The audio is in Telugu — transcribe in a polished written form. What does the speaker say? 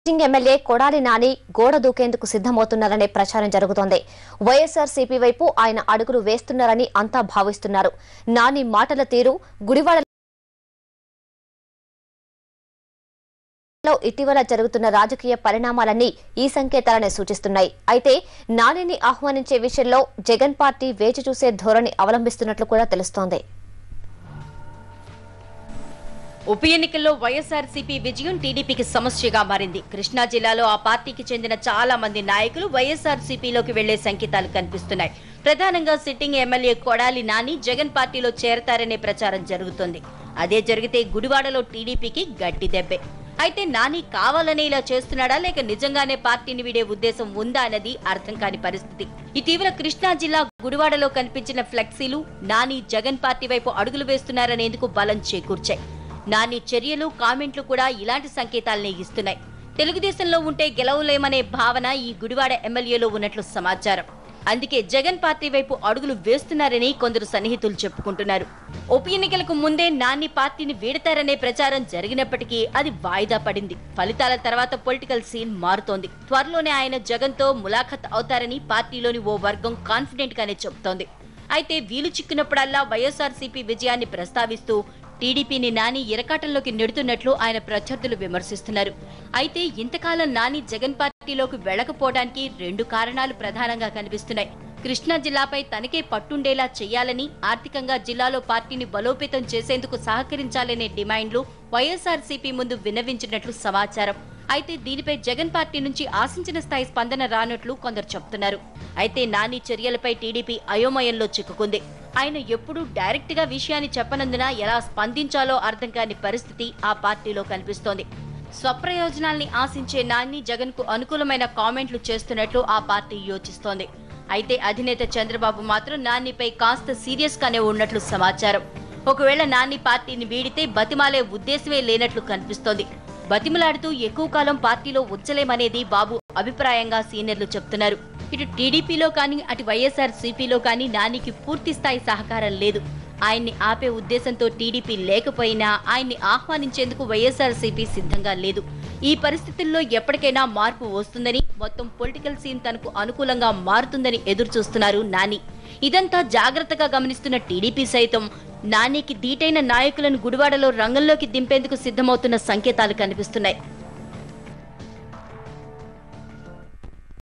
ఎమ్మెల్యే కొడాలి నాని గోడ దూకేందుకు సిద్ధమవుతున్నారనే ప్రచారం జరుగుతోంది. వైఎస్ఆర్సీపీ వైపు ఆయన అడుగులు వేస్తున్నారని అంతా భావిస్తున్నారు. నాని మాటల తీరు గుడివాడలో ఇటీవల జరుగుతున్న రాజకీయ పరిణామాలన్నీ ఈ సంకేతాలనే సూచిస్తున్నాయి. అయితే నానిని ఆహ్వానించే విషయంలో జగన్ పార్టీ వేచి చూసే ధోరణి అవలంబిస్తున్నట్లు కూడా తెలుస్తోంది. ఉప ఎన్నికల్లో వైఎస్ఆర్సీపీ విజయం టీడీపీకి సమస్యగా మారింది. కృష్ణా జిల్లాలో ఆ పార్టీకి చెందిన చాలా మంది నాయకులు వైఎస్ఆర్సీపీలోకి వెళ్లే సంకేతాలు కనిపిస్తున్నాయి. ప్రధానంగా సిట్టింగ్ ఎమ్మెల్యే కొడాలి నాని జగన్ పార్టీలో చేరతారనే ప్రచారం జరుగుతోంది. అదే జరిగితే గుడివాడలో టీడీపీకి గట్టి దెబ్బే. అయితే నాని కావాలనే ఇలా చేస్తున్నాడా లేక నిజంగానే పార్టీని వీడే ఉద్దేశం ఉందా అన్నది అర్థం కాని పరిస్థితి. ఇటీవల కృష్ణా జిల్లా గుడివాడలో కనిపించిన ఫ్లెక్సీలు నాని జగన్ పార్టీ వైపు అడుగులు వేస్తున్నారనేందుకు బలం చేకూర్చాయి. నాని చర్యలు కామెంట్లు కూడా ఇలాంటి సంకేతాలనే ఇస్తున్నాయి. తెలుగుదేశంలో ఉంటే గెలవలేమనే భావన ఈ గుడివాడ ఎమ్మెల్యేలో ఉన్నట్లు సమాచారం. అందుకే జగన్ పార్టీ వైపు అడుగులు వేస్తున్నారని కొందరు సన్నిహితులు చెప్పుకుంటున్నారు. ఉప ఎన్నికలకు ముందే నాని పార్టీని వీడతారనే ప్రచారం జరిగినప్పటికీ అది వాయిదా పడింది. ఫలితాల తర్వాత పొలిటికల్ సీన్ మారుతోంది. త్వరలోనే ఆయన జగన్ తో ములాఖత్ అవుతారని పార్టీలోని ఓ వర్గం కాన్ఫిడెంట్ గానే చెబుతోంది. అయితే వీలు చిక్కినప్పుడల్లా వైఎస్ఆర్సీపీ విజయాన్ని ప్రస్తావిస్తూ టీడీపీని నాని ఇరకాటంలోకి నెడుతున్నట్లు ఆయన ప్రత్యర్థులు విమర్శిస్తున్నారు. అయితే ఇంతకాలం నాని జగన్ పార్టీలోకి వెళ్లకపోవడానికి 2 కారణాలు ప్రధానంగా కనిపిస్తున్నాయి. కృష్ణా జిల్లాపై తనకే పట్టుండేలా చేయాలని, ఆర్థికంగా జిల్లాలో పార్టీని బలోపేతం చేసేందుకు సహకరించాలనే డిమాండ్లు వైఎస్ఆర్సీపీ ముందు విన్నవించినట్లు సమాచారం. అయితే దీనిపై జగన్ పార్టీ నుంచి ఆశించిన స్థాయి స్పందన రానట్లు కొందరు చెబుతున్నారు. అయితే నాని చర్యలపై టీడీపీ అయోమయంలో చిక్కుకుంది. ఆయన ఎప్పుడూ డైరెక్ట్ గా విషయాన్ని చెప్పనందున ఎలా స్పందించాలో అర్థం కాని పరిస్థితి ఆ పార్టీలో కనిపిస్తోంది. స్వప్రయోజనాల్ని ఆశించే నాని జగన్ కు అనుకూలమైన కామెంట్లు చేస్తున్నట్లు ఆ పార్టీ యోచిస్తోంది. అయితే అధినేత చంద్రబాబు మాత్రం నానిపై కాస్త సీరియస్ గానే ఉన్నట్లు సమాచారం. ఒకవేళ నాని పార్టీని వీడితే బతిమాలే ఉద్దేశమే లేనట్లు కనిపిస్తోంది. బతిమలాడుతూ ఎక్కువ కాలం పార్టీలో ఉంచలేమనేది బాబు అభిప్రాయంగా సీనియర్లు చెప్తున్నారు. ఇటు టీడీపీలో కానీ అటు వైఎస్ఆర్సీపీలో కానీ నానికి పూర్తి స్థాయి సహకారం లేదు. ఆయన్ని ఆపే ఉద్దేశంతో టీడీపీ లేకపోయినా ఆయన్ని ఆహ్వానించేందుకు వైఎస్ఆర్సీపీ సిద్ధంగా లేదు. ఈ పరిస్థితుల్లో ఎప్పటికైనా మార్పు వస్తుందని, మొత్తం పొలిటికల్ సీన్ తనకు అనుకూలంగా మారుతుందని ఎదురుచూస్తున్నారు నాని. ఇదంతా జాగ్రత్తగా గమనిస్తున్న టీడీపీ సైతం నానికి ధీటైన నాయకులను గుడివాడలో రంగంలోకి దింపేందుకు సిద్ధమవుతున్న సంకేతాలు కనిపిస్తున్నాయి.